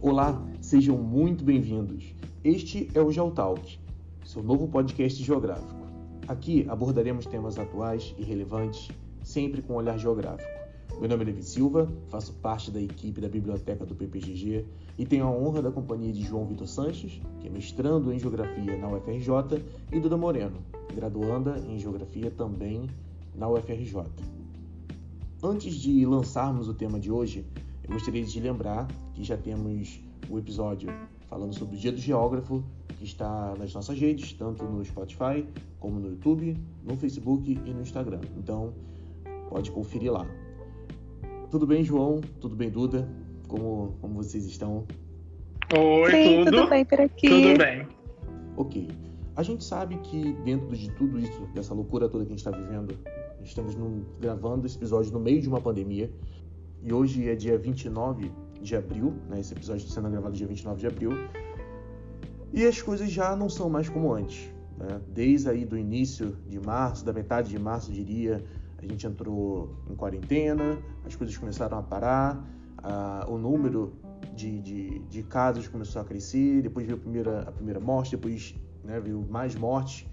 Olá, sejam muito bem-vindos. Este é o Geotalk, seu novo podcast geográfico. Aqui abordaremos temas atuais e relevantes, sempre com um olhar geográfico. Meu nome é Levi Silva, faço parte da equipe da biblioteca do PPGG e tenho a honra da companhia de João Vitor Sanches, que é mestrando em Geografia na UFRJ, e Duda Moreno, graduanda em Geografia também na UFRJ. Antes de lançarmos o tema de hoje, eu gostaria de lembrar que já temos o episódio falando sobre o Dia do Geógrafo, que está nas nossas redes, tanto no Spotify, como no YouTube, no Facebook e no Instagram. Então, pode conferir lá. Tudo bem, João? Tudo bem, Duda? Como vocês estão? Oi, Sim, tudo bem por aqui. Tudo bem. Ok. A gente sabe que dentro de tudo isso, dessa loucura toda que a gente está vivendo, estamos gravando esse episódio no meio de uma pandemia. E hoje é dia 29 de abril, né? Esse episódio está sendo gravado dia 29 de abril. E as coisas já não são mais como antes, né? Desde aí do início de março, da metade de março, eu diria, a gente entrou em quarentena, as coisas começaram a parar, o número de casos começou a crescer, depois veio a primeira morte, depois, né, veio mais mortes.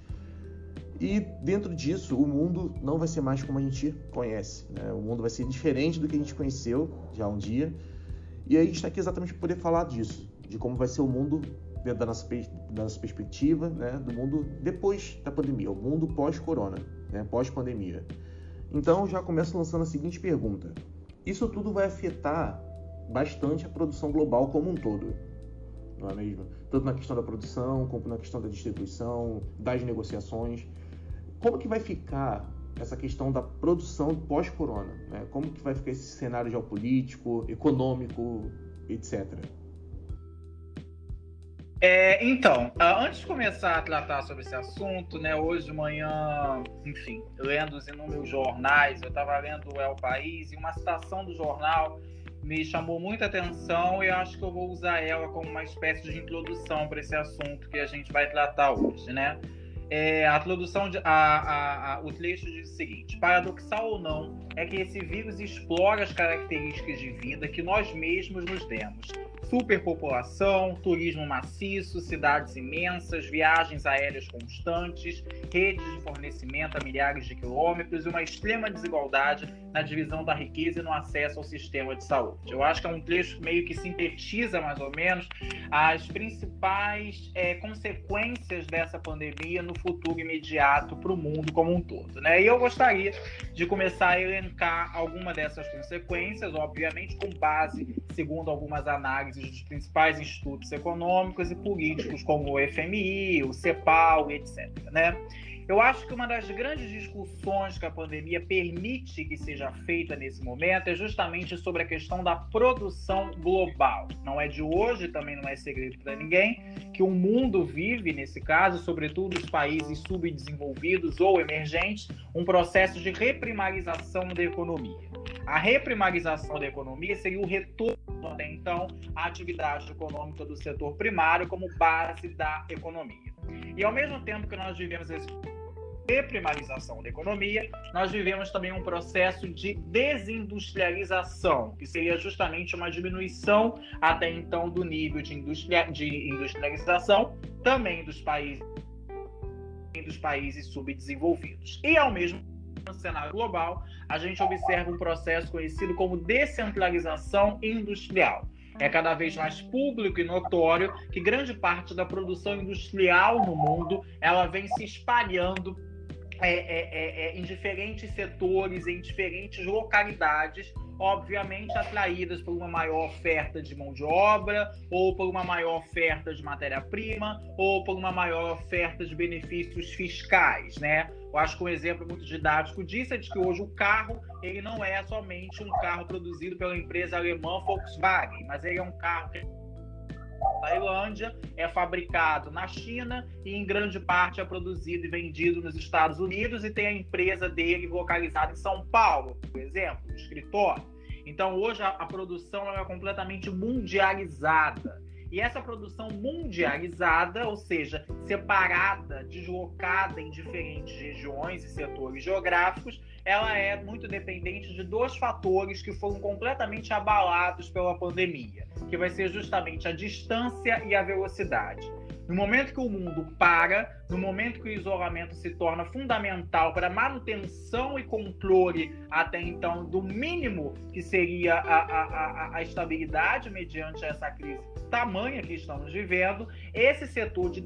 E dentro disso, o mundo não vai ser mais como a gente conhece, né? O mundo vai ser diferente do que a gente conheceu já um dia. E aí a gente está aqui exatamente para poder falar disso, de como vai ser o mundo dentro da nossa perspectiva, né? Do mundo depois da pandemia, o mundo pós-corona, né? Pós-pandemia. Então já começo lançando a seguinte pergunta: isso tudo vai afetar bastante a produção global como um todo, não é mesmo? Tanto na questão da produção, como na questão da distribuição, das negociações. Como que vai ficar essa questão da produção pós-corona, né? Como que vai ficar esse cenário geopolítico, econômico, etc.? Então, antes de começar a tratar sobre esse assunto, né, hoje de manhã, enfim, lendo os inúmeros jornais, eu estava lendo o El País e uma citação do jornal me chamou muita atenção e eu acho que eu vou usar ela como uma espécie de introdução para esse assunto que a gente vai tratar hoje, né? A tradução, o trecho diz o seguinte: paradoxal ou não, é que esse vírus explora as características de vida que nós mesmos nos demos. Superpopulação, turismo maciço, cidades imensas, viagens aéreas constantes, redes de fornecimento a milhares de quilômetros e uma extrema desigualdade na divisão da riqueza e no acesso ao sistema de saúde. Eu acho que é um trecho meio que sintetiza mais ou menos as principais consequências dessa pandemia no futuro imediato para o mundo como um todo, né? E eu gostaria de começar a elencar alguma dessas consequências, obviamente com base, segundo algumas análises dos principais institutos econômicos e políticos como o FMI, o CEPAL, etc., né? Eu acho que uma das grandes discussões que a pandemia permite que seja feita nesse momento é justamente sobre a questão da produção global. Não é de hoje, também não é segredo para ninguém, que o mundo vive, nesse caso, sobretudo os países subdesenvolvidos ou emergentes, um processo de reprimarização da economia. A reprimarização da economia seria o retorno, até então, à atividade econômica do setor primário como base da economia. E ao mesmo tempo que nós vivemos esse reprimarização da economia, nós vivemos também um processo de desindustrialização, que seria justamente uma diminuição até então do nível de industrialização também dos países subdesenvolvidos. E ao mesmo tempo, no cenário global, a gente observa um processo conhecido como descentralização industrial. É cada vez mais público e notório que grande parte da produção industrial no mundo ela vem se espalhando em diferentes setores, em diferentes localidades, obviamente atraídas por uma maior oferta de mão de obra, ou por uma maior oferta de matéria-prima, ou por uma maior oferta de benefícios fiscais, né? Eu acho que um exemplo muito didático disso é de que hoje o carro ele não é somente um carro produzido pela empresa alemã Volkswagen, mas ele é um carro que Tailândia, é fabricado na China e em grande parte é produzido e vendido nos Estados Unidos e tem a empresa dele localizada em São Paulo, por exemplo, o escritório. Então hoje a produção é completamente mundializada. E essa produção mundializada, ou seja, separada, deslocada em diferentes regiões e setores geográficos, ela é muito dependente de dois fatores que foram completamente abalados pela pandemia, que vai ser justamente a distância e a velocidade. No momento que o mundo para, no momento que o isolamento se torna fundamental para a manutenção e controle, até então, do mínimo que seria a estabilidade mediante essa crise tamanha que estamos vivendo, esse setor de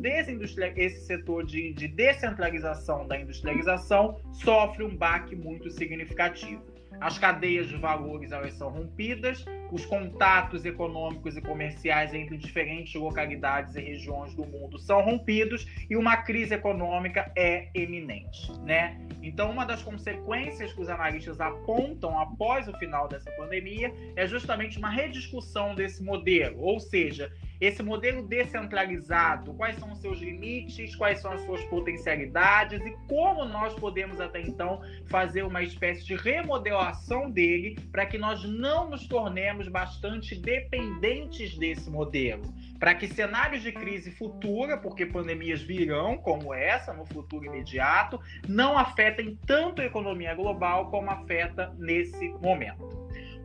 descentralização da industrialização sofre um baque muito significativo. As cadeias de valores, elas são rompidas, os contatos econômicos e comerciais entre diferentes localidades e regiões do mundo são rompidos e uma crise econômica é eminente, né? Então, uma das consequências que os analistas apontam após o final dessa pandemia é justamente uma rediscussão desse modelo, ou seja, esse modelo descentralizado, quais são os seus limites, quais são as suas potencialidades e como nós podemos até então fazer uma espécie de remodelação dele para que nós não nos tornemos bastante dependentes desse modelo, para que cenários de crise futura, porque pandemias virão como essa no futuro imediato, não afetem tanto a economia global como afeta nesse momento.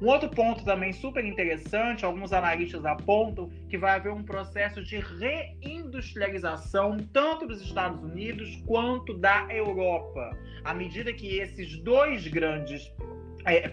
Um outro ponto também super interessante, alguns analistas apontam que vai haver um processo de reindustrialização tanto dos Estados Unidos quanto da Europa, à medida que esses dois grandes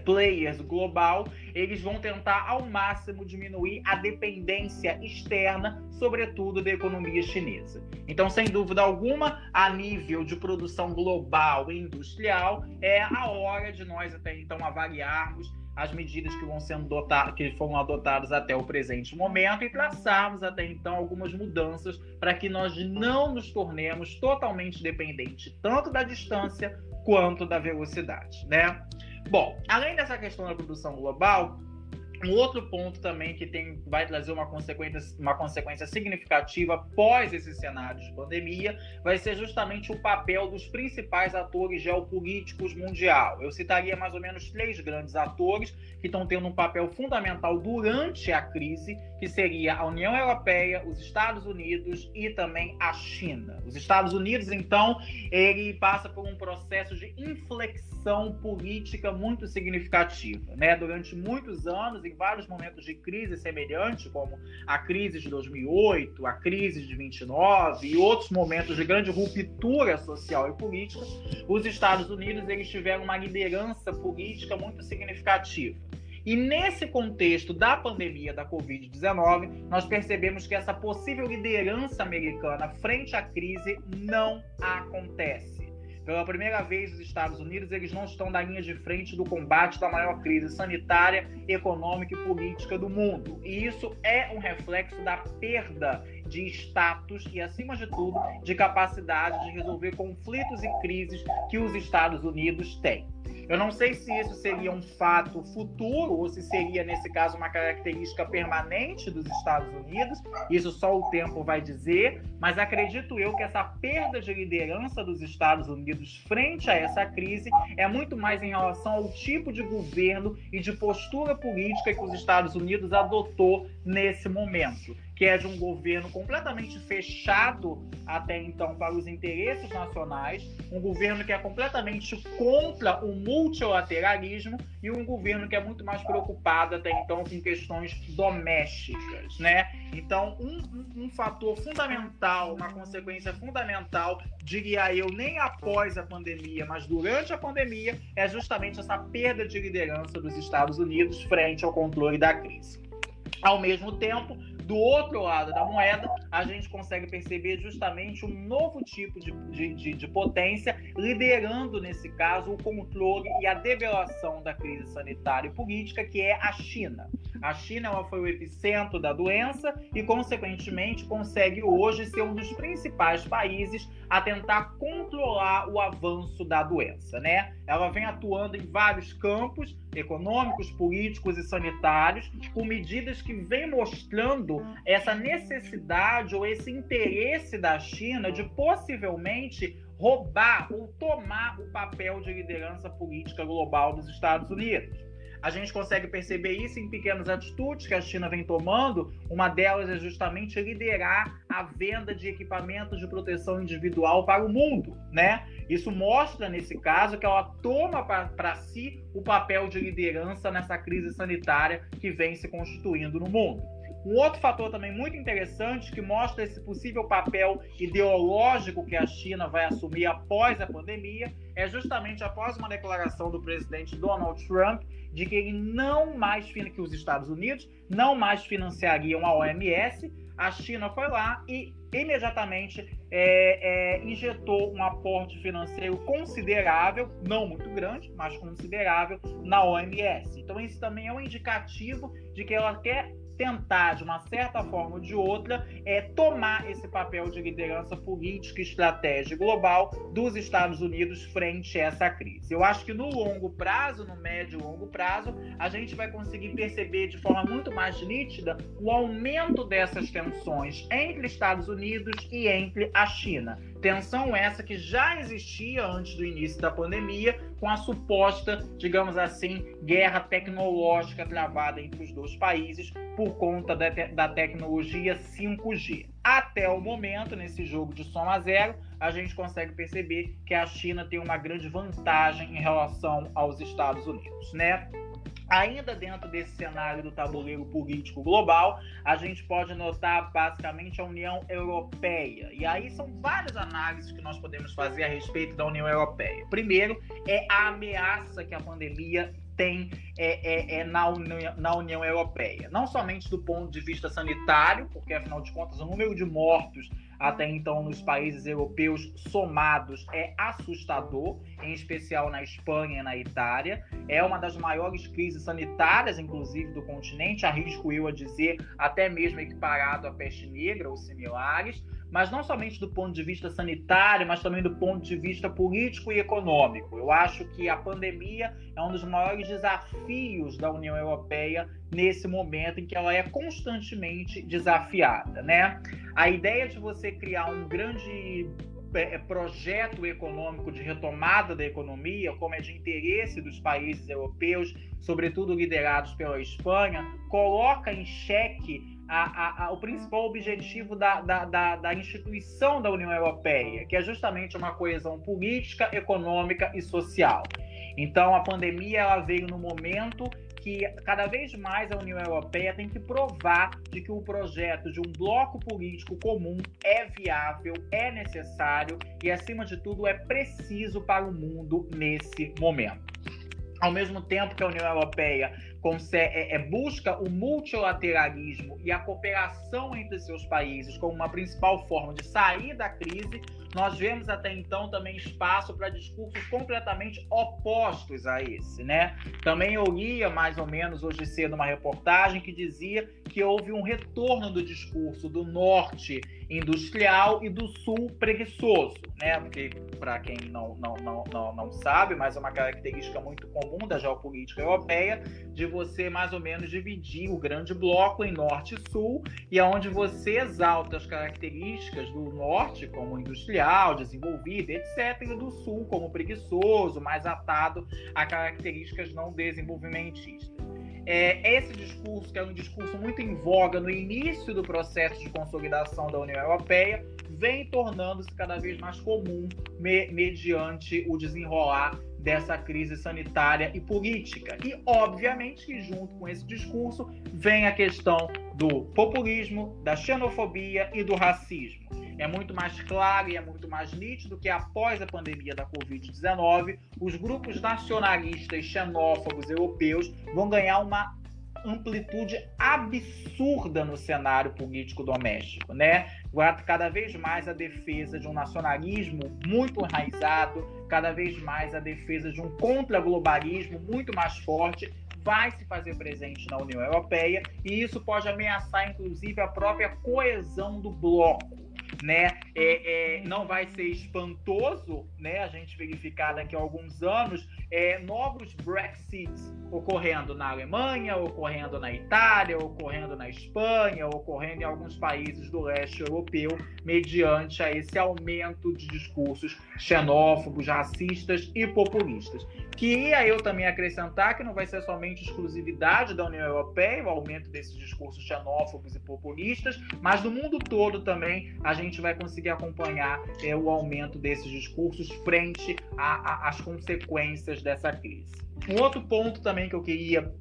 players global, eles vão tentar ao máximo diminuir a dependência externa, sobretudo da economia chinesa. Então, sem dúvida alguma, a nível de produção global e industrial, é a hora de nós até então avaliarmos as medidas que foram adotadas até o presente momento e traçarmos até então algumas mudanças para que nós não nos tornemos totalmente dependentes tanto da distância quanto da velocidade, né? Bom, além dessa questão da produção global, um outro ponto também que vai trazer uma consequência significativa após esse cenário de pandemia vai ser justamente o papel dos principais atores geopolíticos mundial. Eu citaria mais ou menos 3 grandes atores que estão tendo um papel fundamental durante a crise, que seria a União Europeia, os Estados Unidos e também a China. Os Estados Unidos, então, ele passa por um processo de inflexão política muito significativa, né? Durante muitos anos, em vários momentos de crise semelhante, como a crise de 2008, a crise de 29 e outros momentos de grande ruptura social e política, os Estados Unidos eles tiveram uma liderança política muito significativa. E nesse contexto da pandemia da Covid-19, nós percebemos que essa possível liderança americana frente à crise não acontece. Pela primeira vez, os Estados Unidos eles não estão na linha de frente do combate da maior crise sanitária, econômica e política do mundo. E isso é um reflexo da perda de status e, acima de tudo, de capacidade de resolver conflitos e crises que os Estados Unidos têm. Eu não sei se isso seria um fato futuro ou se seria, nesse caso, uma característica permanente dos Estados Unidos. Isso só o tempo vai dizer, mas acredito eu que essa perda de liderança dos Estados Unidos frente a essa crise é muito mais em relação ao tipo de governo e de postura política que os Estados Unidos adotou nesse momento, que é de um governo completamente fechado até então para os interesses nacionais, um governo que é completamente contra o multilateralismo e um governo que é muito mais preocupado até então com questões domésticas, né? Então, um fator fundamental, uma consequência fundamental, diria eu, nem após a pandemia, mas durante a pandemia, é justamente essa perda de liderança dos Estados Unidos frente ao controle da crise. Ao mesmo tempo, do outro lado da moeda, a gente consegue perceber justamente um novo tipo de potência, liderando, nesse caso, o controle e a debelação da crise sanitária e política, que é a China. A China ela foi o epicentro da doença e, consequentemente, consegue hoje ser um dos principais países a tentar controlar o avanço da doença, né? Ela vem atuando em vários campos econômicos, políticos e sanitários, com medidas que vêm mostrando essa necessidade ou esse interesse da China de possivelmente roubar ou tomar o papel de liderança política global dos Estados Unidos. A gente consegue perceber isso em pequenas atitudes que a China vem tomando. Uma delas é justamente liderar a venda de equipamentos de proteção individual para o mundo, né? Isso mostra, nesse caso, que ela toma para si o papel de liderança nessa crise sanitária que vem se constituindo no mundo. Um outro fator também muito interessante que mostra esse possível papel ideológico que a China vai assumir após a pandemia é justamente após uma declaração do presidente Donald Trump de que ele que os Estados Unidos não mais financiariam a OMS. A China foi lá e imediatamente injetou um aporte financeiro considerável, não muito grande, mas considerável, na OMS. Então isso também é um indicativo de que ela quer tentar, de uma certa forma ou de outra, tomar esse papel de liderança política e estratégia global dos Estados Unidos frente a essa crise. Eu acho que no longo prazo, no médio e longo prazo, a gente vai conseguir perceber de forma muito mais nítida o aumento dessas tensões entre Estados Unidos e entre a China. Tensão essa que já existia antes do início da pandemia, com a suposta, digamos assim, guerra tecnológica travada entre os dois países por conta da tecnologia 5G. Até o momento, nesse jogo de soma zero, a gente consegue perceber que a China tem uma grande vantagem em relação aos Estados Unidos, né? Ainda dentro desse cenário do tabuleiro político global, a gente pode notar basicamente a União Europeia. E aí são várias análises que nós podemos fazer a respeito da União Europeia. Primeiro, é a ameaça que a pandemia tem na União Europeia. Não somente do ponto de vista sanitário, porque afinal de contas o número de mortos até então nos países europeus somados é assustador, em especial na Espanha e na Itália. É uma das maiores crises sanitárias, inclusive, do continente, arrisco eu a dizer, até mesmo equiparado à peste negra ou similares, mas não somente do ponto de vista sanitário, mas também do ponto de vista político e econômico. Eu acho que a pandemia é um dos maiores desafios da União Europeia nesse momento em que ela é constantemente desafiada, né? A ideia de você criar um grande projeto econômico de retomada da economia, como é de interesse dos países europeus, sobretudo liderados pela Espanha, coloca em xeque o principal objetivo da instituição da União Europeia, que é justamente uma coesão política, econômica e social. Então, a pandemia ela veio no momento que cada vez mais a União Europeia tem que provar de que o projeto de um bloco político comum é viável, é necessário e, acima de tudo, é preciso para o mundo nesse momento. Ao mesmo tempo que a União Europeia busca o multilateralismo e a cooperação entre seus países como uma principal forma de sair da crise, nós vemos até então também espaço para discursos completamente opostos a esse, né? Também eu lia mais ou menos hoje cedo uma reportagem que dizia que houve um retorno do discurso do norte industrial e do sul preguiçoso, né? Porque, para quem não sabe, mas é uma característica muito comum da geopolítica europeia, de você mais ou menos dividir o grande bloco em norte e sul, e onde você exalta as características do norte como industrial, desenvolvido, etc., e do sul como preguiçoso, mais atado a características não desenvolvimentistas. Esse discurso, que é um discurso muito em voga no início do processo de consolidação da União Europeia, vem tornando-se cada vez mais comum mediante o desenrolar dessa crise sanitária e política. E, obviamente, que junto com esse discurso vem a questão do populismo, da xenofobia e do racismo. É muito mais claro e é muito mais nítido que após a pandemia da Covid-19, os grupos nacionalistas xenófobos europeus vão ganhar uma amplitude absurda no cenário político doméstico, né? Cada vez mais a defesa de um nacionalismo muito enraizado, cada vez mais a defesa de um contraglobalismo muito mais forte vai se fazer presente na União Europeia, e isso pode ameaçar, inclusive, a própria coesão do bloco. né? Não vai ser espantoso, né, a gente verificar daqui a alguns anos novos Brexits ocorrendo na Alemanha, ocorrendo na Itália, ocorrendo na Espanha, ocorrendo em alguns países do leste europeu, mediante a esse aumento de discursos xenófobos, racistas e populistas. Queria eu também acrescentar que não vai ser somente exclusividade da União Europeia, o aumento desses discursos xenófobos e populistas, mas no mundo todo também a gente vai conseguir acompanhar o aumento desses discursos frente às consequências dessa crise. Um outro ponto também que eu queria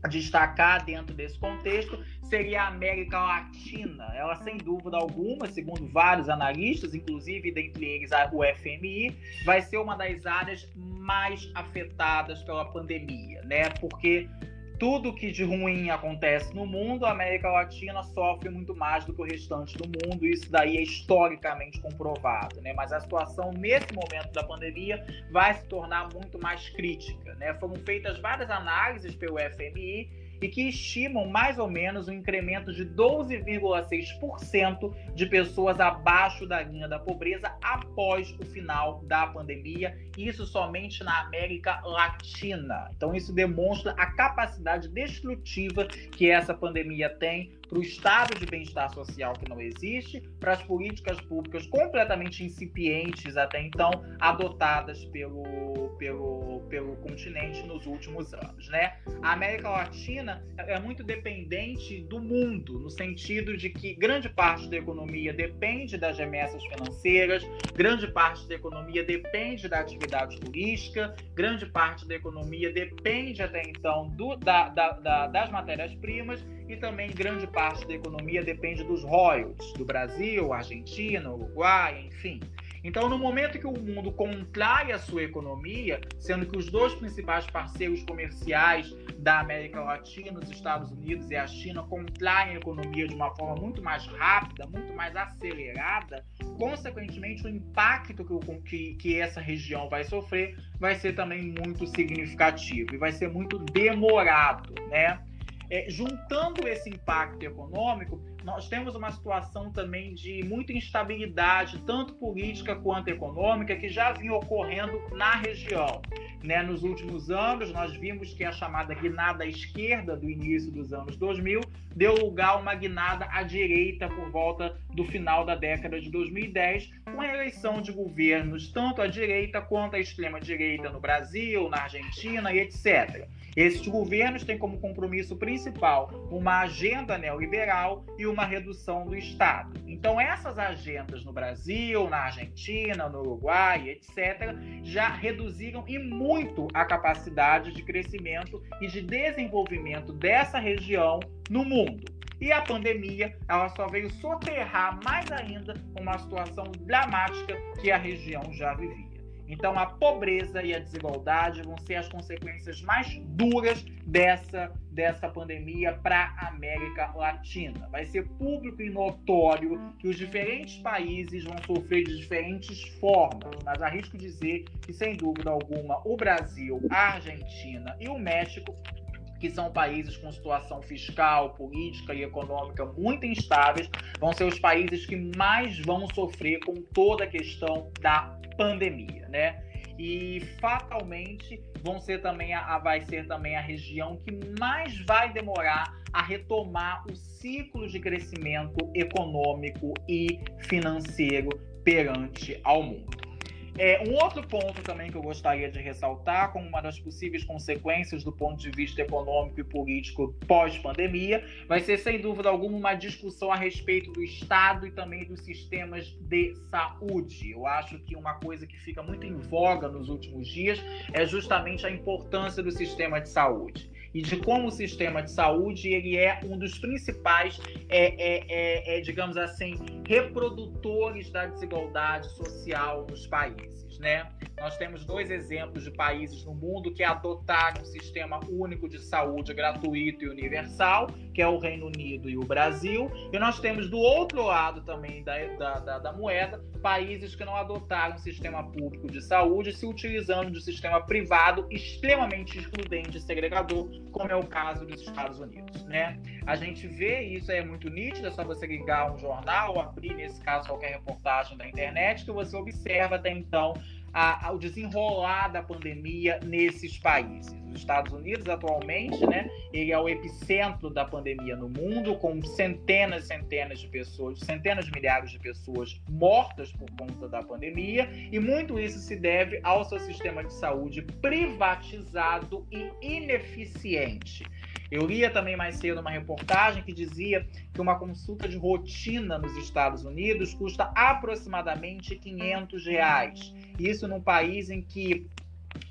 destacar dentro desse contexto seria a América Latina. Ela, sem dúvida alguma, segundo vários analistas, inclusive dentre eles o FMI, vai ser uma das áreas mais afetadas pela pandemia, né? Porque tudo que de ruim acontece no mundo, a América Latina sofre muito mais do que o restante do mundo, e isso daí é historicamente comprovado, né? Mas a situação nesse momento da pandemia vai se tornar muito mais crítica, né? Foram feitas várias análises pelo FMI e que estimam mais ou menos um incremento de 12,6% de pessoas abaixo da linha da pobreza após o final da pandemia, isso somente na América Latina. Então isso demonstra a capacidade destrutiva que essa pandemia tem para o estado de bem-estar social que não existe, para as políticas públicas completamente incipientes até então, adotadas pelo continente nos últimos anos, né? A América Latina é muito dependente do mundo, no sentido de que grande parte da economia depende das remessas financeiras, grande parte da economia depende da atividade turística, grande parte da economia depende até então das matérias-primas, e também grande parte da economia depende dos royalties do Brasil, Argentina, Uruguai, enfim. Então, no momento que o mundo contrai a sua economia, sendo que os dois principais parceiros comerciais da América Latina, os Estados Unidos e a China, contraem a economia de uma forma muito mais rápida, muito mais acelerada, consequentemente, o impacto que essa região vai sofrer vai ser também muito significativo e vai ser muito demorado, né? Juntando esse impacto econômico, nós temos uma situação também de muita instabilidade, tanto política quanto econômica, que já vinha ocorrendo na região, né? Nos últimos anos, nós vimos que a chamada guinada à esquerda do início dos anos 2000 deu lugar a uma guinada à direita por volta do final da década de 2010, com a eleição de governos tanto à direita quanto à extrema-direita no Brasil, na Argentina e etc. Esses governos têm como compromisso principal uma agenda neoliberal e uma redução do Estado. Então, essas agendas no Brasil, na Argentina, no Uruguai, etc., já reduziram e muito a capacidade de crescimento e de desenvolvimento dessa região no mundo. E a pandemia, ela só veio soterrar mais ainda uma situação dramática que a região já vivia. Então, a pobreza e a desigualdade vão ser as consequências mais duras dessa pandemia para a América Latina. Vai ser público e notório que os diferentes países vão sofrer de diferentes formas, mas arrisco dizer que, sem dúvida alguma, o Brasil, a Argentina e o México, que são países com situação fiscal, política e econômica muito instáveis, vão ser os países que mais vão sofrer com toda a questão da pandemia, né? E fatalmente vai ser também a região que mais vai demorar a retomar o ciclo de crescimento econômico e financeiro perante ao mundo. Um outro ponto também que eu gostaria de ressaltar, como uma das possíveis consequências do ponto de vista econômico e político pós-pandemia, vai ser, sem dúvida alguma, uma discussão a respeito do Estado e também dos sistemas de saúde. Eu acho que uma coisa que fica muito em voga nos últimos dias é justamente a importância do sistema de saúde e de como o sistema de saúde ele é um dos principais, digamos assim, reprodutores da desigualdade social nos países, né? Nós temos dois exemplos de países no mundo que adotaram um sistema único de saúde gratuito e universal, que é o Reino Unido e o Brasil, e nós temos do outro lado também da moeda, países que não adotaram um sistema público de saúde, se utilizando de um sistema privado extremamente excludente e segregador, como é o caso dos Estados Unidos, né? A gente vê isso, é muito nítido, é só você ligar um jornal ou abrir, nesse caso, qualquer reportagem da internet, que você observa até então o desenrolar da pandemia nesses países. Os Estados Unidos, atualmente, né, ele é o epicentro da pandemia no mundo, com centenas de pessoas, centenas de milhares de pessoas mortas por conta da pandemia, e muito isso se deve ao seu sistema de saúde privatizado e ineficiente. Eu lia também mais cedo uma reportagem que dizia que uma consulta de rotina nos Estados Unidos custa aproximadamente R$500. Isso num país em que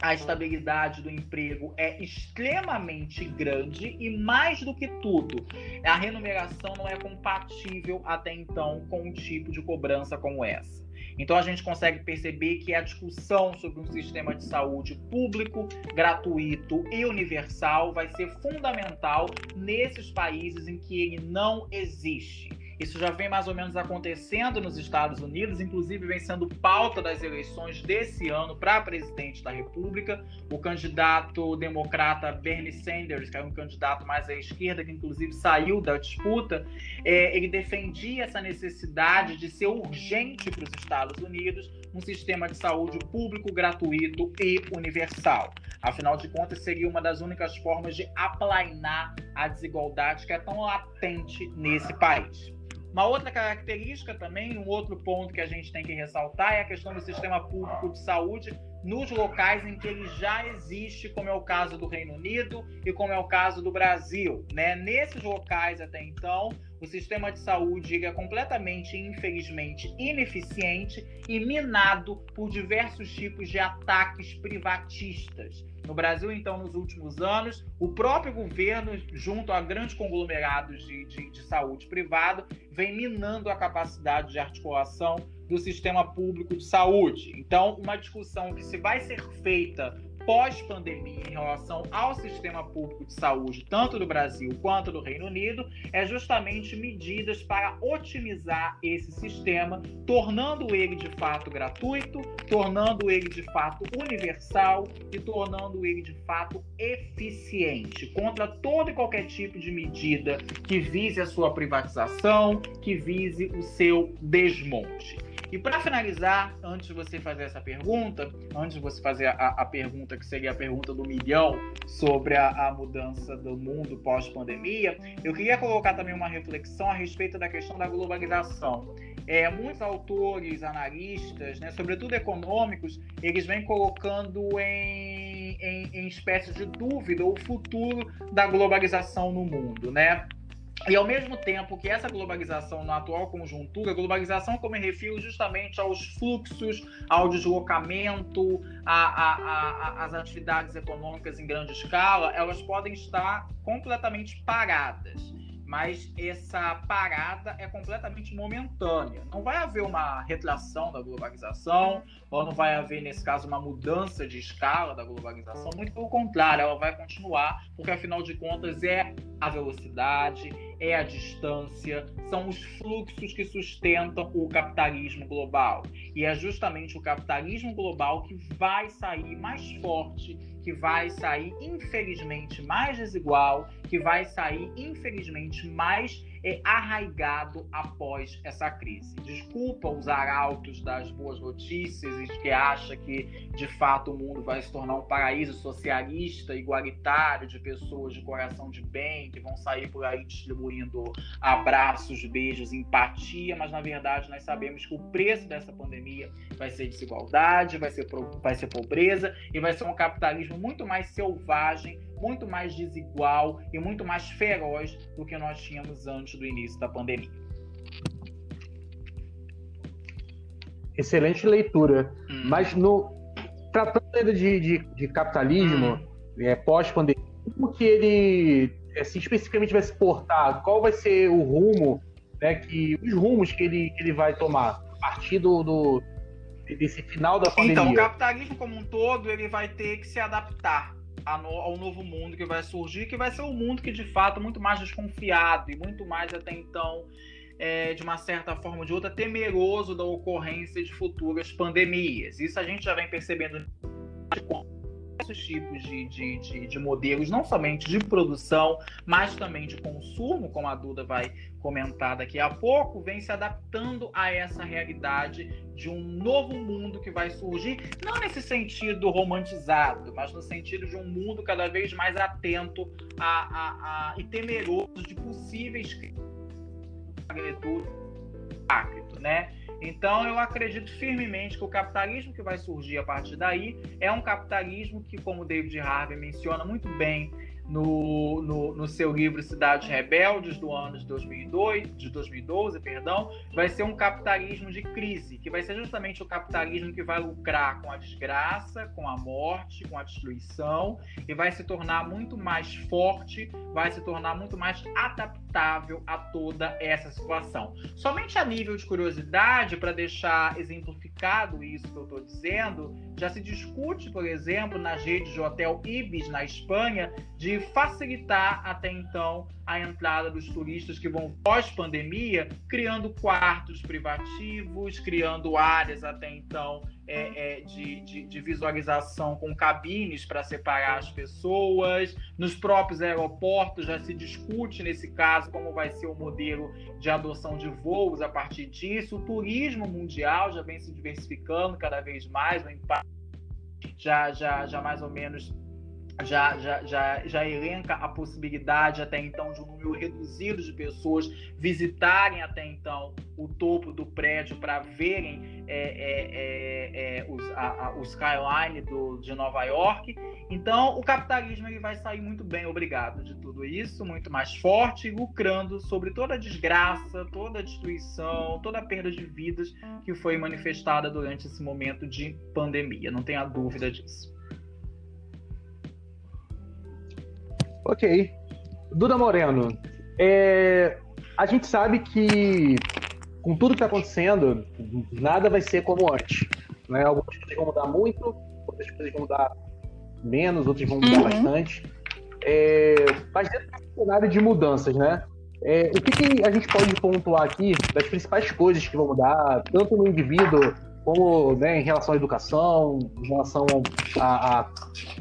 a estabilidade do emprego é extremamente grande e, mais do que tudo, a remuneração não é compatível até então com um tipo de cobrança como essa. Então a gente consegue perceber que a discussão sobre um sistema de saúde público, gratuito e universal vai ser fundamental nesses países em que ele não existe. Isso já vem mais ou menos acontecendo nos Estados Unidos, inclusive vem sendo pauta das eleições desse ano para presidente da República. O candidato democrata Bernie Sanders, que é um candidato mais à esquerda, que inclusive saiu da disputa, ele defendia essa necessidade de ser urgente para os Estados Unidos um sistema de saúde público, gratuito e universal. Afinal de contas, seria uma das únicas formas de aplainar a desigualdade que é tão latente nesse país. Uma outra característica também, um outro ponto que a gente tem que ressaltar é a questão do sistema público de saúde nos locais em que ele já existe, como é o caso do Reino Unido e como é o caso do Brasil, né? Nesses locais, até então, o sistema de saúde é completamente, infelizmente, ineficiente e minado por diversos tipos de ataques privatistas. No Brasil, então, nos últimos anos, o próprio governo, junto a grandes conglomerados de saúde privado, vem minando a capacidade de articulação do sistema público de saúde. Então, uma discussão que se vai ser feita pós-pandemia em relação ao sistema público de saúde, tanto do Brasil quanto do Reino Unido, é justamente medidas para otimizar esse sistema, tornando ele de fato gratuito, tornando ele de fato universal e tornando ele de fato eficiente, contra todo e qualquer tipo de medida que vise a sua privatização, que vise o seu desmonte. E para finalizar, antes de você fazer essa pergunta, antes de você fazer a pergunta que seria a pergunta do milhão sobre a mudança do mundo pós-pandemia, eu queria colocar também uma reflexão a respeito da questão da globalização. Muitos autores, analistas, né, sobretudo econômicos, eles vêm colocando em espécie de dúvida o futuro da globalização no mundo, né? E ao mesmo tempo que essa globalização na atual conjuntura, globalização como me refiro justamente aos fluxos, ao deslocamento, às atividades econômicas em grande escala, elas podem estar completamente paradas. Mas essa parada é completamente momentânea. Não vai haver uma retração da globalização, ou não vai haver, nesse caso, uma mudança de escala da globalização. Muito pelo contrário, ela vai continuar, porque, afinal de contas, é a velocidade, é a distância, são os fluxos que sustentam o capitalismo global. E é justamente o capitalismo global que vai sair mais forte, que vai sair, infelizmente, mais desigual, que vai sair, infelizmente, mais arraigado após essa crise. Desculpa os arautos das boas notícias e que acha que, de fato, o mundo vai se tornar um paraíso socialista, igualitário, de pessoas de coração de bem, que vão sair por aí distribuindo abraços, beijos, empatia, mas, na verdade, nós sabemos que o preço dessa pandemia vai ser desigualdade, vai ser pobreza e vai ser um capitalismo muito mais selvagem, muito mais desigual e muito mais feroz do que nós tínhamos antes do início da pandemia. Excelente leitura. Mas tratando ainda de capitalismo, pós-pandemia, como que ele assim, especificamente vai se portar? Qual vai ser o rumo, né, os rumos que ele vai tomar a partir desse final da pandemia? Então, o capitalismo como um todo, ele vai ter que se adaptar ao novo mundo que vai surgir, que vai ser um mundo que, de fato, é muito mais desconfiado e muito mais, até então, de uma certa forma ou de outra, temeroso da ocorrência de futuras pandemias. Isso a gente já vem percebendo diversos tipos de modelos, não somente de produção, mas também de consumo, como a Duda vai comentar daqui a pouco, vem se adaptando a essa realidade de um novo mundo que vai surgir, não nesse sentido romantizado, mas no sentido de um mundo cada vez mais atento e temeroso de possíveis crimes, né? Então, eu acredito firmemente que o capitalismo que vai surgir a partir daí é um capitalismo que, como David Harvey menciona muito bem no seu livro Cidades Rebeldes, do ano de 2012, vai ser um capitalismo de crise, que vai ser justamente o capitalismo que vai lucrar com a desgraça, com a morte, com a destruição, e vai se tornar muito mais forte, vai se tornar muito mais adaptável a toda essa situação. Somente a nível de curiosidade, para deixar exemplificado isso que eu estou dizendo, já se discute, por exemplo, nas redes de hotel Ibis, na Espanha, de facilitar até então a entrada dos turistas que vão pós-pandemia, criando quartos privativos, criando áreas até então de visualização com cabines para separar as pessoas. Nos próprios aeroportos já se discute, nesse caso, como vai ser o modelo de adoção de voos a partir disso. O turismo mundial já vem se diversificando cada vez mais, o impacto já mais ou menos já elenca a possibilidade até então de um número reduzido de pessoas visitarem até então o topo do prédio para verem o skyline de Nova York. Então o capitalismo ele vai sair muito bem, obrigado, de tudo isso, muito mais forte, lucrando sobre toda a desgraça, toda a destruição, toda a perda de vidas que foi manifestada durante esse momento de pandemia, não tenha dúvida disso. Ok. Duda Moreno, a gente sabe que com tudo que está acontecendo, nada vai ser como antes, né? Algumas coisas vão mudar muito, outras coisas vão mudar menos, outras vão mudar bastante. Mas dentro desse cenário de mudanças, né? O que a gente pode pontuar aqui das principais coisas que vão mudar, tanto no indivíduo como, né, em relação à educação, em relação a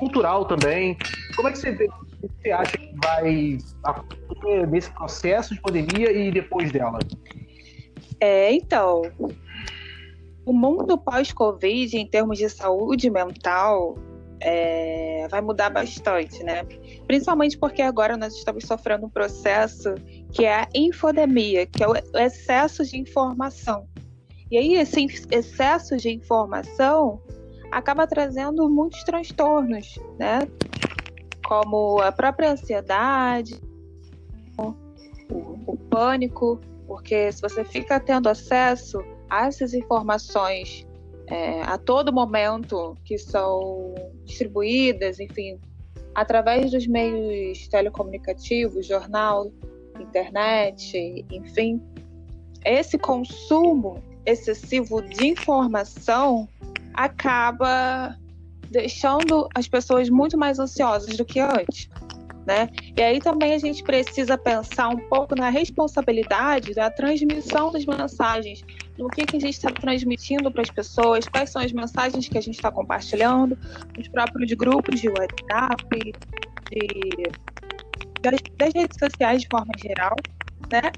cultural também? Como é que você vê? O que você acha que vai acontecer nesse processo de pandemia e depois dela? Então, o mundo pós-Covid, em termos de saúde mental, vai mudar bastante, né? Principalmente porque agora nós estamos sofrendo um processo que é a infodemia, que é o excesso de informação. E aí, esse excesso de informação acaba trazendo muitos transtornos, né? Como a própria ansiedade, o pânico, porque se você fica tendo acesso a essas informações a todo momento que são distribuídas, enfim, através dos meios telecomunicativos, jornal, internet, enfim, esse consumo excessivo de informação acaba deixando as pessoas muito mais ansiosas do que antes, né? E aí também a gente precisa pensar um pouco na responsabilidade da transmissão das mensagens, no que a gente está transmitindo para as pessoas, quais são as mensagens que a gente está compartilhando, nos próprios grupos de WhatsApp, das redes sociais de forma geral, né?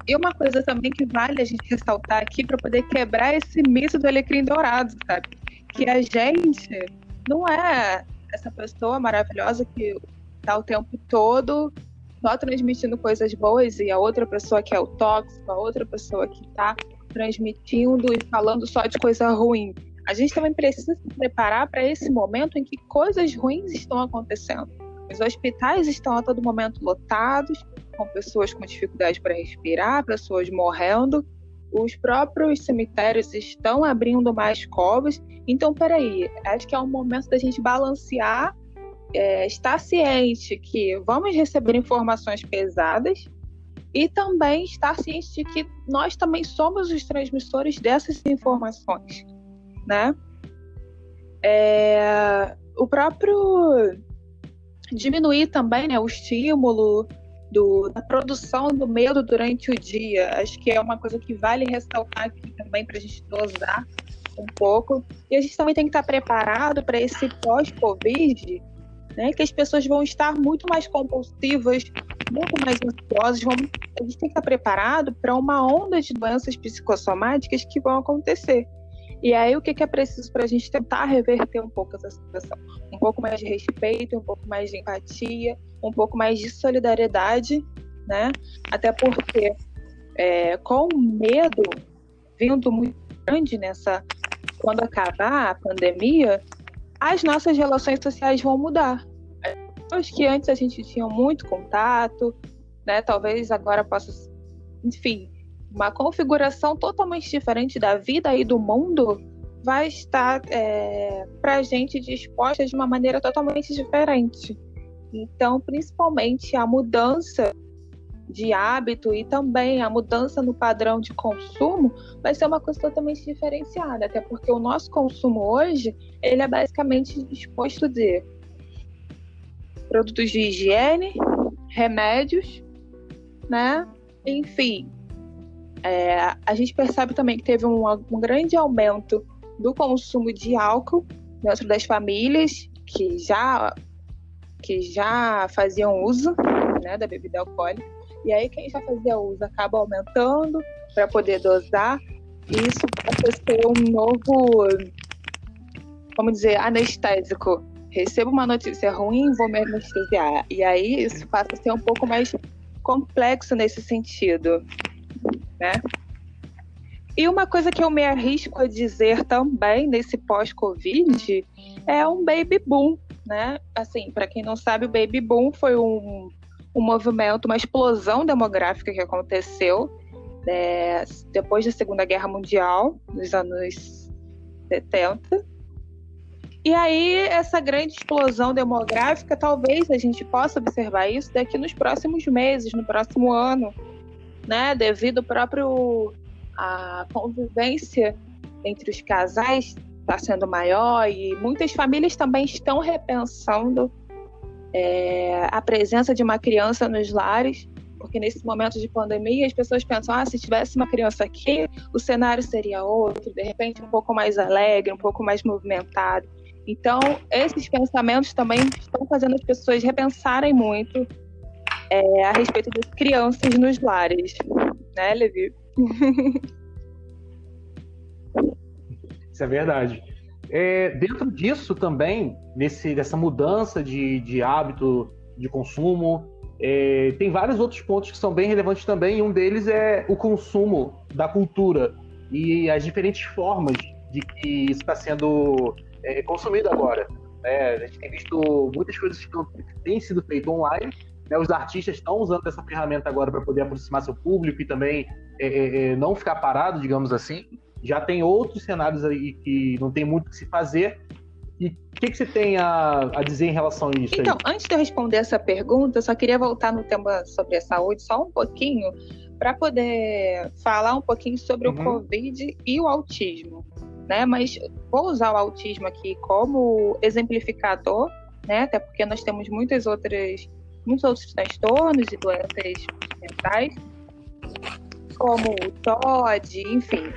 E uma coisa também que vale a gente ressaltar aqui para poder quebrar esse mito do alecrim dourado, sabe? Que a gente não é essa pessoa maravilhosa que está o tempo todo só transmitindo coisas boas e a outra pessoa que é o tóxico, a outra pessoa que está transmitindo e falando só de coisa ruim. A gente também precisa se preparar para esse momento em que coisas ruins estão acontecendo. Os hospitais estão a todo momento lotados, com pessoas com dificuldade para respirar, pessoas morrendo. Os próprios cemitérios estão abrindo mais covas. Então, peraí, acho que é um momento da gente balancear, estar ciente que vamos receber informações pesadas e também estar ciente de que nós também somos os transmissores dessas informações, né? O próprio diminuir também, né, o estímulo da produção do medo durante o dia. Acho que é uma coisa que vale ressaltar aqui também para a gente dosar um pouco. E a gente também tem que estar preparado para esse pós-Covid, né, que as pessoas vão estar muito mais compulsivas, muito mais ansiosas. A gente tem que estar preparado para uma onda de doenças psicossomáticas que vão acontecer. E aí, o que é preciso para a gente tentar reverter um pouco essa situação? Um pouco mais de respeito, um pouco mais de empatia, um pouco mais de solidariedade, né? Até porque, com o medo vindo muito grande quando acabar a pandemia, as nossas relações sociais vão mudar. As que antes a gente tinha muito contato, né? Talvez agora possa, enfim, uma configuração totalmente diferente da vida e do mundo vai estar para a gente disposta de uma maneira totalmente diferente. Então, principalmente a mudança de hábito e também a mudança no padrão de consumo vai ser uma coisa totalmente diferenciada, até porque o nosso consumo hoje, ele é basicamente disposto de produtos de higiene, remédios, né? Enfim, a gente percebe também que teve um grande aumento do consumo de álcool dentro das famílias que já faziam uso, né, da bebida alcoólica. E aí quem já fazia uso acaba aumentando para poder dosar. E isso passa a ser um novo, vamos dizer, anestésico. Recebo uma notícia ruim, vou me anestesiar. E aí isso passa a ser um pouco mais complexo nesse sentido, né? E uma coisa que eu me arrisco a dizer também nesse pós-Covid é um baby boom, né? Assim, para quem não sabe, o baby boom foi um movimento, uma explosão demográfica que aconteceu depois da Segunda Guerra Mundial, nos anos 70. E aí, essa grande explosão demográfica, talvez a gente possa observar isso daqui nos próximos meses, no próximo ano, né? Devido à convivência entre os casais está sendo maior e muitas famílias também estão repensando a presença de uma criança nos lares, porque nesse momento de pandemia as pessoas pensam, se tivesse uma criança aqui, o cenário seria outro, de repente um pouco mais alegre, um pouco mais movimentado. Então, esses pensamentos também estão fazendo as pessoas repensarem muito a respeito das crianças nos lares, né, Levi? Isso é verdade. Dentro disso também, dessa mudança de hábito de consumo, tem vários outros pontos que são bem relevantes também, e um deles é o consumo da cultura e as diferentes formas de que isso está sendo consumido agora. A gente tem visto muitas coisas que têm sido feitas online, né? Os artistas estão usando essa ferramenta agora para poder aproximar seu público e também não ficar parado, digamos assim. Já tem outros cenários aí que não tem muito o que se fazer. E o que você tem a dizer em relação a isso? Então, antes de eu responder essa pergunta, eu só queria voltar no tema sobre a saúde só um pouquinho, para poder falar um pouquinho sobre o Covid e o autismo, né? Mas vou usar o autismo aqui como exemplificador, né? Até porque nós temos muitos outros transtornos e doenças mentais, como o TOD, enfim.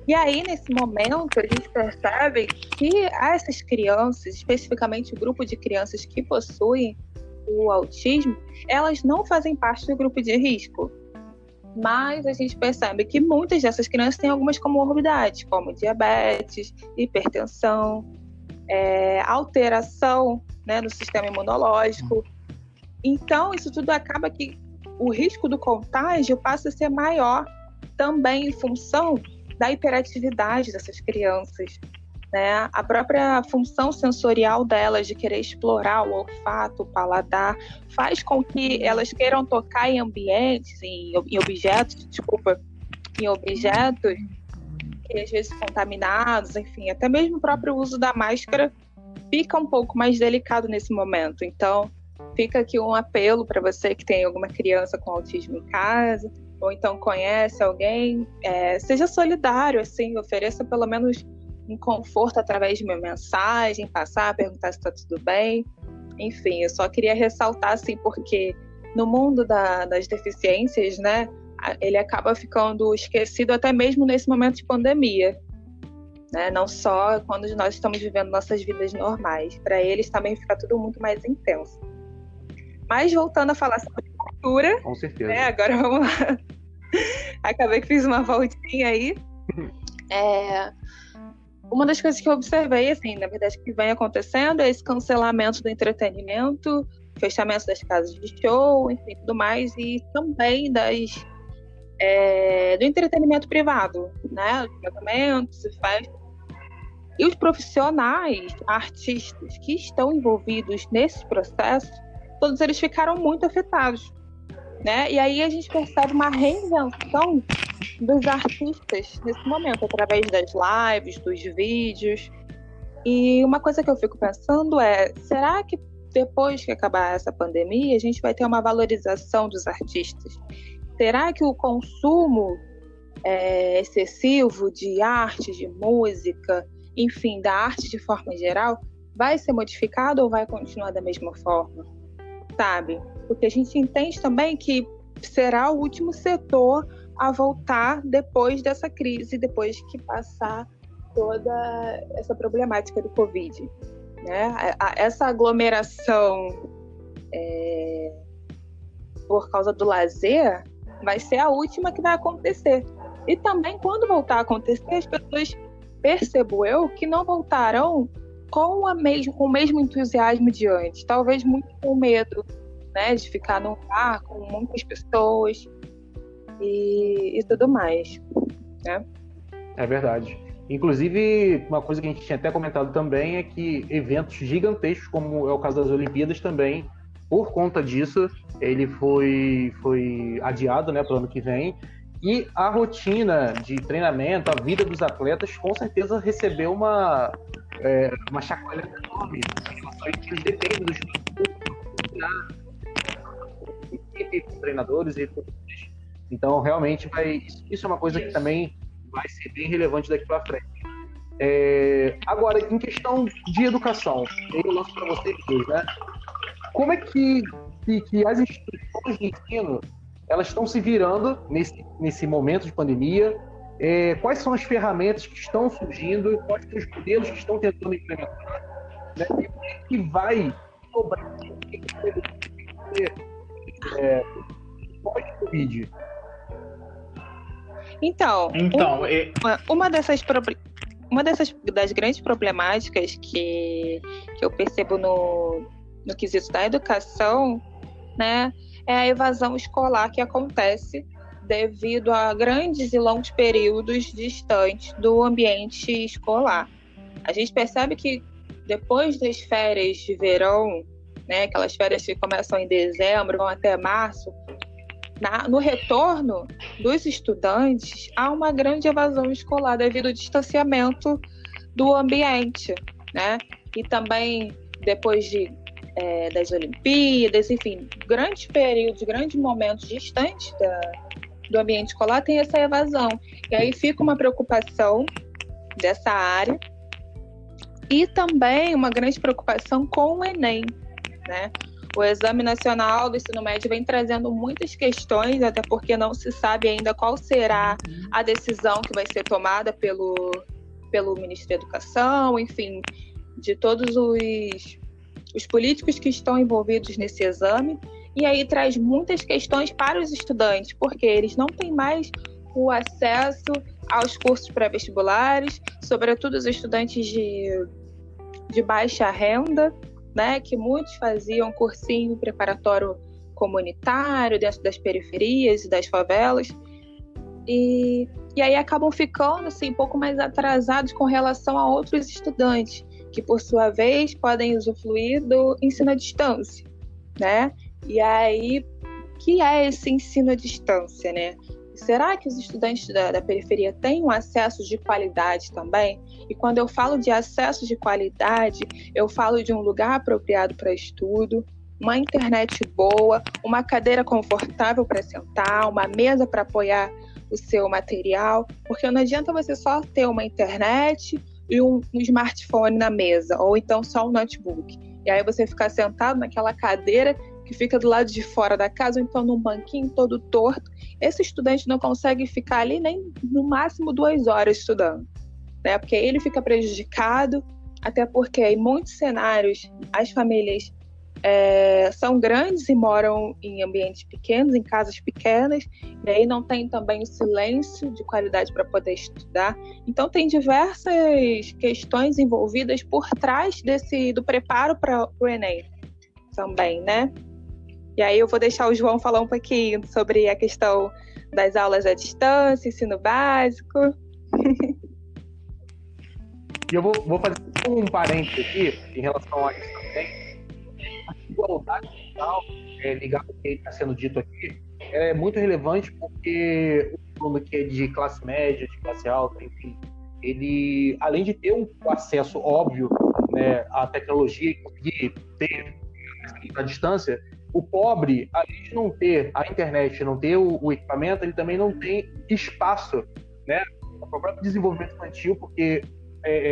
E aí, nesse momento, a gente percebe que essas crianças, especificamente o grupo de crianças que possuem o autismo, elas não fazem parte do grupo de risco. Mas a gente percebe que muitas dessas crianças têm algumas comorbidades, como diabetes, hipertensão, alteração, né, no sistema imunológico. Então, isso tudo acaba que o risco do contágio passa a ser maior também em função da hiperatividade dessas crianças, né? A própria função sensorial delas de querer explorar o olfato, o paladar, faz com que elas queiram tocar em ambientes, em objetos que às vezes contaminados, enfim, até mesmo o próprio uso da máscara fica um pouco mais delicado nesse momento. Então, fica aqui um apelo para você que tem alguma criança com autismo em casa, ou então conhece alguém, seja solidário, assim, ofereça pelo menos um conforto através de uma mensagem, perguntar se está tudo bem. Enfim, eu só queria ressaltar, assim, porque no mundo das deficiências, né, ele acaba ficando esquecido até mesmo nesse momento de pandemia. né? Não só quando nós estamos vivendo nossas vidas normais. Para eles também fica tudo muito mais intenso. Mas voltando a falar sobre cultura, com certeza. Agora vamos lá. Acabei que fiz uma voltinha aí. Uma das coisas que eu observei, assim, na verdade, que vem acontecendo é esse cancelamento do entretenimento, fechamento das casas de show, enfim, tudo mais, e também do entretenimento privado, né? Os casamentos, festas. E os profissionais, artistas que estão envolvidos nesse processo, todos eles ficaram muito afetados, né? E aí a gente percebe uma reinvenção dos artistas nesse momento, através das lives, dos vídeos. E uma coisa que eu fico pensando é, será que depois que acabar essa pandemia, a gente vai ter uma valorização dos artistas? Será que o consumo excessivo de arte, de música, enfim, da arte de forma geral, vai ser modificado ou vai continuar da mesma forma? Sabe? Porque a gente entende também que será o último setor a voltar depois dessa crise, depois que passar toda essa problemática do Covid, né? Essa aglomeração por causa do lazer vai ser a última que vai acontecer. E também, quando voltar a acontecer, as pessoas, percebo eu, que não voltarão com o mesmo entusiasmo de antes. Talvez muito com medo, né, de ficar num bar com muitas pessoas e tudo mais, né? É verdade. Inclusive, uma coisa que a gente tinha até comentado também é que eventos gigantescos, como é o caso das Olimpíadas também, por conta disso, ele foi adiado, né, para o ano que vem. E a rotina de treinamento, a vida dos atletas, com certeza recebeu uma chacoalha enorme. Eles dependem dos treinadores e tudo. Então, realmente, isso é uma coisa que também vai ser bem relevante daqui para frente. Agora, em questão de educação, eu lanço para vocês dois, né? Como é que as instituições de ensino elas estão se virando nesse momento de pandemia? Quais são as ferramentas que estão surgindo? Quais são os modelos que estão tentando implementar? Né? E o que vai cobrar pós-Covid? Então, uma das grandes problemáticas que eu percebo no quesito da educação, né, é a evasão escolar que acontece devido a grandes e longos períodos distantes do ambiente escolar. A gente percebe que depois das férias de verão, né, aquelas férias que começam em dezembro, vão até março, no retorno dos estudantes, há uma grande evasão escolar devido ao distanciamento do ambiente, né? E também depois das Olimpíadas, enfim, grandes períodos, grandes momentos distantes do ambiente escolar, tem essa evasão. E aí fica uma preocupação dessa área e também uma grande preocupação com o Enem, né? O Exame Nacional do Ensino Médio vem trazendo muitas questões, até porque não se sabe ainda qual será a decisão que vai ser tomada pelo Ministro da Educação, enfim, de todos os políticos que estão envolvidos nesse exame. E aí traz muitas questões para os estudantes, porque eles não têm mais o acesso aos cursos pré-vestibulares, sobretudo os estudantes de baixa renda, né, que muitos faziam cursinho preparatório comunitário dentro das periferias e das favelas, e aí acabam ficando assim, um pouco mais atrasados com relação a outros estudantes, que por sua vez podem usufruir do ensino à distância, né? E aí, o que é esse ensino à distância, né? Será que os estudantes da periferia têm um acesso de qualidade também? E quando eu falo de acesso de qualidade, eu falo de um lugar apropriado para estudo, uma internet boa, uma cadeira confortável para sentar, uma mesa para apoiar o seu material, porque não adianta você só ter uma internet e um smartphone na mesa, ou então só um notebook. E aí você ficar sentado naquela cadeira que fica do lado de fora da casa, ou então num banquinho todo torto. Esse estudante não consegue ficar ali nem no máximo 2 horas estudando, né? Porque ele fica prejudicado, até porque em muitos cenários as famílias são grandes e moram em ambientes pequenos, em casas pequenas, e aí não tem também o silêncio de qualidade para poder estudar. Então tem diversas questões envolvidas por trás do preparo para o Enem também, né? E aí eu vou deixar o João falar um pouquinho sobre a questão das aulas à distância, ensino básico. E eu vou fazer um parênteses aqui em relação a isso também. A desigualdade digital, ligado ao que está sendo dito aqui, é muito relevante porque o aluno que é de classe média, de classe alta, enfim, ele, além de ter um acesso óbvio, né, à tecnologia e conseguir ter à distância, o pobre, além de não ter a internet, não ter o equipamento, ele também não tem espaço, né, para o próprio desenvolvimento infantil, porque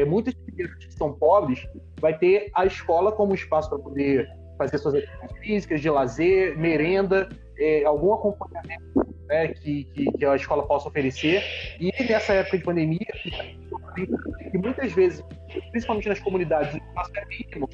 muitas crianças que são pobres vai ter a escola como espaço para poder fazer suas atividades físicas, de lazer, merenda, algum acompanhamento, né, que a escola possa oferecer. E nessa época de pandemia, que muitas vezes, principalmente nas comunidades, o espaço é mínimo,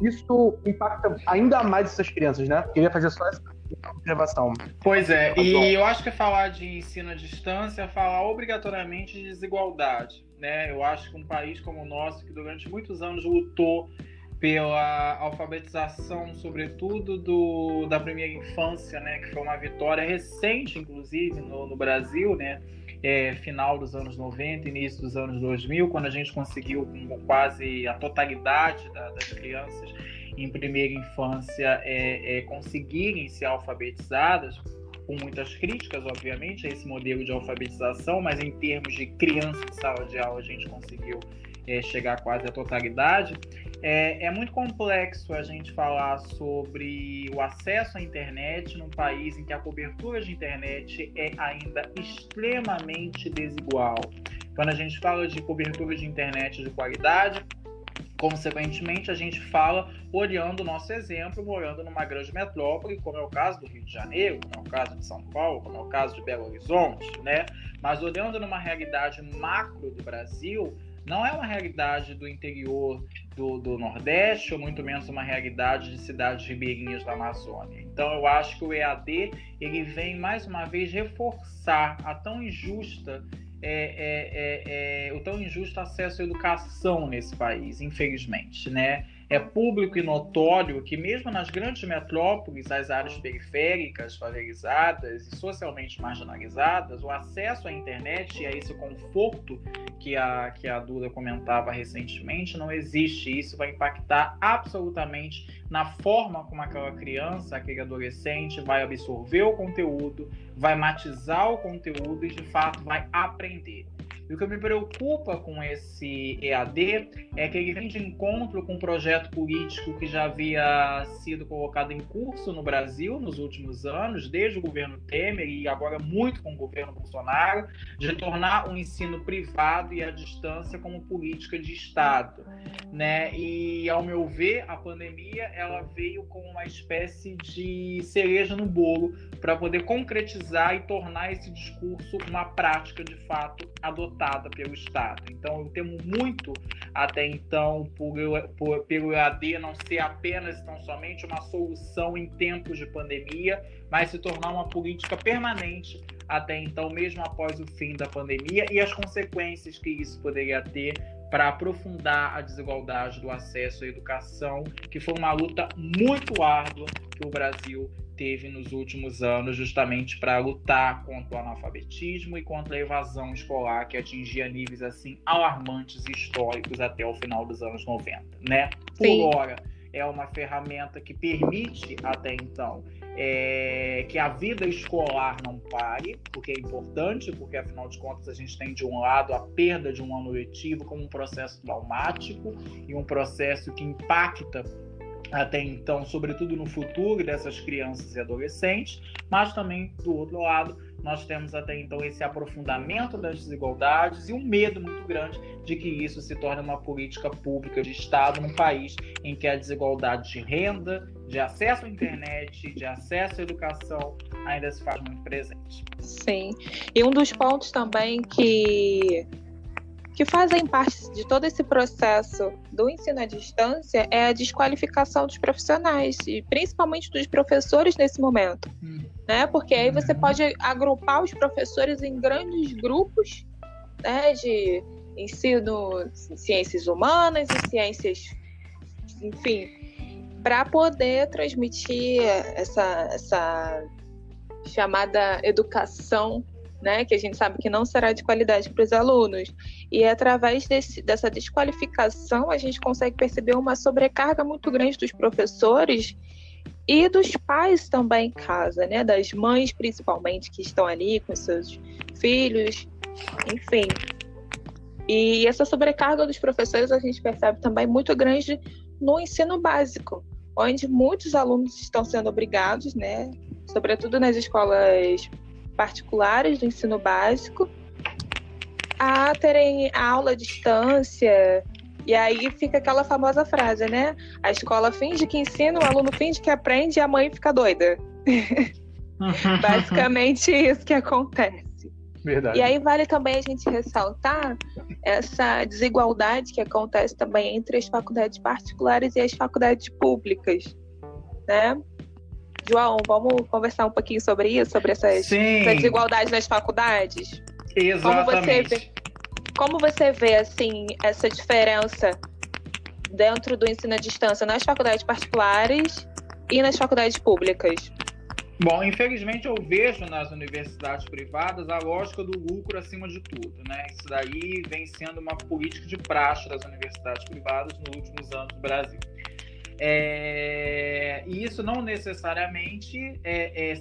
isso impacta ainda mais essas crianças, né? Queria fazer só essa observação. Pois é, e eu acho que falar de ensino à distância é falar obrigatoriamente de desigualdade, né? Eu acho que um país como o nosso, que durante muitos anos lutou pela alfabetização, sobretudo da primeira infância, né? Que foi uma vitória recente, inclusive, no Brasil, né? Final dos anos 90, início dos anos 2000, quando a gente conseguiu quase a totalidade das crianças em primeira infância conseguirem ser alfabetizadas, com muitas críticas, obviamente, a esse modelo de alfabetização, mas em termos de criança de sala de aula a gente conseguiu chegar quase à totalidade. É muito complexo a gente falar sobre o acesso à internet num país em que a cobertura de internet é ainda extremamente desigual. Quando a gente fala de cobertura de internet de qualidade, consequentemente, a gente fala olhando o nosso exemplo, morando numa grande metrópole, como é o caso do Rio de Janeiro, como é o caso de São Paulo, como é o caso de Belo Horizonte, né? Mas olhando numa realidade macro do Brasil, não é uma realidade do interior do Nordeste, ou muito menos uma realidade de cidades ribeirinhas da Amazônia. Então, eu acho que o EAD ele vem, mais uma vez, reforçar a tão injusta o tão injusto acesso à educação nesse país, infelizmente, né? É público e notório que mesmo nas grandes metrópoles, as áreas periféricas, favelizadas e socialmente marginalizadas, o acesso à internet e a esse conforto que a Duda comentava recentemente não existe. Isso vai impactar absolutamente na forma como aquela criança, aquele adolescente vai absorver o conteúdo, vai matizar o conteúdo e, de fato, vai aprender. E o que me preocupa com esse EAD é que ele vem de encontro com um projeto político que já havia sido colocado em curso no Brasil nos últimos anos, desde o governo Temer e agora muito com o governo Bolsonaro, de tornar o ensino privado e à distância como política de Estado, né? E, ao meu ver, a pandemia ela veio com uma espécie de cereja no bolo para poder concretizar e tornar esse discurso uma prática de fato adotada pelo Estado. Então, eu temo muito, até então, pelo EAD não ser apenas, tão somente, uma solução em tempos de pandemia, mas se tornar uma política permanente, até então, mesmo após o fim da pandemia, e as consequências que isso poderia ter para aprofundar a desigualdade do acesso à educação, que foi uma luta muito árdua que o Brasil teve nos últimos anos, justamente para lutar contra o analfabetismo e contra a evasão escolar, que atingia níveis assim alarmantes e históricos até o final dos anos 90, né? Por hora, é uma ferramenta que permite, até então, que a vida escolar não pare, porque é importante, porque, afinal de contas, a gente tem, de um lado, a perda de um ano letivo como um processo traumático e um processo que impacta até então, sobretudo no futuro dessas crianças e adolescentes, mas também, do outro lado, nós temos até então esse aprofundamento das desigualdades e um medo muito grande de que isso se torne uma política pública de Estado num país em que a desigualdade de renda, de acesso à internet, de acesso à educação ainda se faz muito presente. Sim, e um dos pontos também que que fazem parte de todo esse processo do ensino à distância é a desqualificação dos profissionais, e principalmente dos professores nesse momento, né? Porque aí você pode agrupar os professores em grandes grupos, né, de ensino, ciências humanas e ciências, enfim, para poder transmitir essa chamada educação, né, que a gente sabe que não será de qualidade para os alunos. E através dessa desqualificação, a gente consegue perceber uma sobrecarga muito grande dos professores e dos pais também em casa, né, das mães principalmente, que estão ali com seus filhos, enfim. E essa sobrecarga dos professores a gente percebe também muito grande no ensino básico, onde muitos alunos estão sendo obrigados, né, sobretudo nas escolas particulares do ensino básico, a terem aula à distância. E aí fica aquela famosa frase, né? A escola finge que ensina, o aluno finge que aprende e a mãe fica doida. Basicamente isso que acontece. Verdade. E aí vale também a gente ressaltar essa desigualdade que acontece também entre as faculdades particulares e as faculdades públicas, né? João, vamos conversar um pouquinho sobre isso, sobre essa desigualdade nas faculdades? Exatamente. Como você vê assim, essa diferença dentro do ensino à distância nas faculdades particulares e nas faculdades públicas? Bom, infelizmente eu vejo nas universidades privadas a lógica do lucro acima de tudo, né? Isso daí vem sendo uma política de praxe das universidades privadas nos últimos anos no Brasil. E isso não necessariamente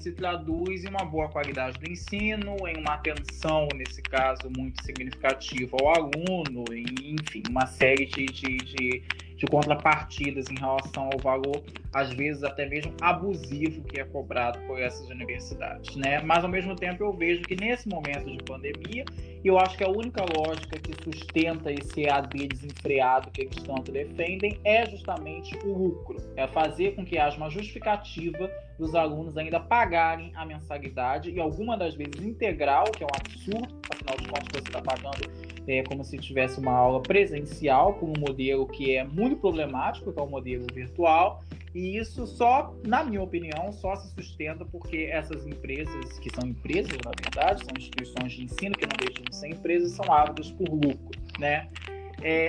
se traduz em uma boa qualidade do ensino, em uma atenção, nesse caso, muito significativa ao aluno, enfim, uma série de contrapartidas em relação ao valor, às vezes até mesmo abusivo, que é cobrado por essas universidades, né? Mas, ao mesmo tempo, eu vejo que nesse momento de pandemia, eu acho que a única lógica que sustenta esse EAD desenfreado que eles tanto defendem é justamente o lucro. É fazer com que haja uma justificativa dos alunos ainda pagarem a mensalidade, e alguma das vezes integral, que é um absurdo, afinal de contas você está pagando como se tivesse uma aula presencial, por um modelo que é muito problemático, que é o modelo virtual. E isso só, na minha opinião, só se sustenta porque essas empresas, que são empresas, na verdade, são instituições de ensino que não deixam de ser empresas, são ávidas por lucro, né?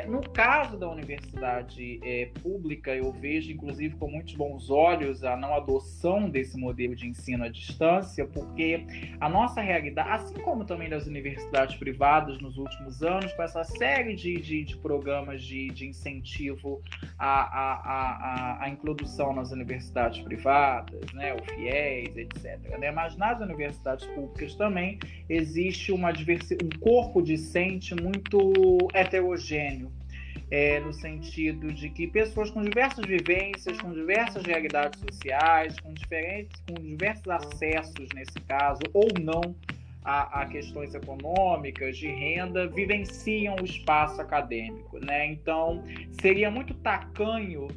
No caso da universidade pública, eu vejo, inclusive, com muitos bons olhos a não adoção desse modelo de ensino à distância, porque a nossa realidade, assim como também das universidades privadas nos últimos anos, com essa série de programas de incentivo à introdução nas universidades privadas, né, o FIES, etc., né? Mas nas universidades públicas também existe um corpo discente muito heterogêneo, no sentido de que pessoas com diversas vivências, com diversas realidades sociais, com diversos acessos, nesse caso, ou não, a questões econômicas, de renda, vivenciam o espaço acadêmico, né? Então, seria muito tacanho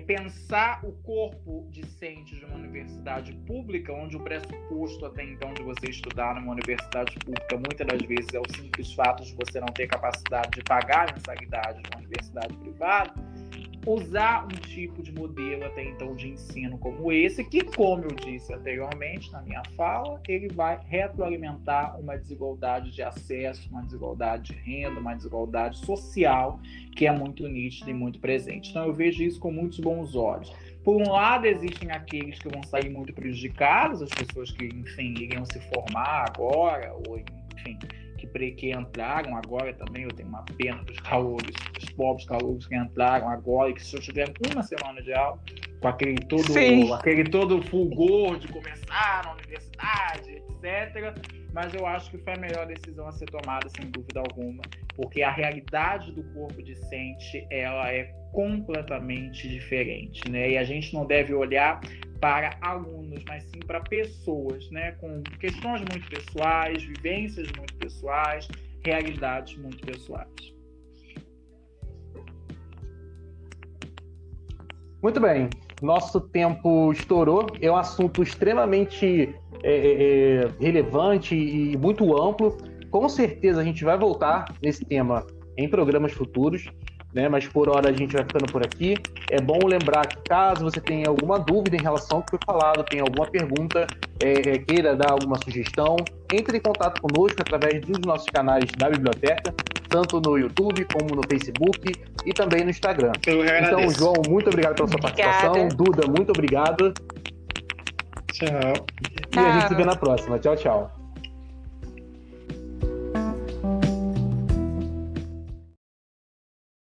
pensar o corpo discente de uma universidade pública, onde o pressuposto até então de você estudar numa universidade pública muitas das vezes é o simples fato de você não ter capacidade de pagar a mensalidade de uma universidade privada, usar um tipo de modelo até então de ensino como esse, que, como eu disse anteriormente na minha fala, ele vai retroalimentar uma desigualdade de acesso, uma desigualdade de renda, uma desigualdade social que é muito nítida e muito presente. Então eu vejo isso com muitos bons olhos. Por um lado, existem aqueles que vão sair muito prejudicados, as pessoas que, enfim, iriam se formar agora, ou, enfim, que entraram agora também. Eu tenho uma pena dos calouros, dos pobres calouros que entraram agora, e que se eu tiver uma semana de aula, com aquele todo fulgor de começar na universidade, etc. Mas eu acho que foi a melhor decisão a ser tomada, sem dúvida alguma, porque a realidade do corpo discente, ela é completamente diferente, né? E a gente não deve olhar para alunos, mas sim para pessoas, né? Com questões muito pessoais, vivências muito pessoais, realidades muito pessoais. Muito bem, nosso tempo estourou. É um assunto extremamente relevante e muito amplo. com certeza a gente vai voltar nesse tema em programas futuros, né? Mas por hora a gente vai ficando por aqui. É bom lembrar que caso você tenha alguma dúvida em relação ao que foi falado, tenha alguma pergunta, queira dar alguma sugestão, entre em contato conosco através dos nossos canais da biblioteca, tanto no YouTube como no Facebook e também no Instagram. Então, João, muito obrigado pela sua participação. Duda, muito obrigado. Tchau. E a gente se vê na próxima. Tchau, tchau.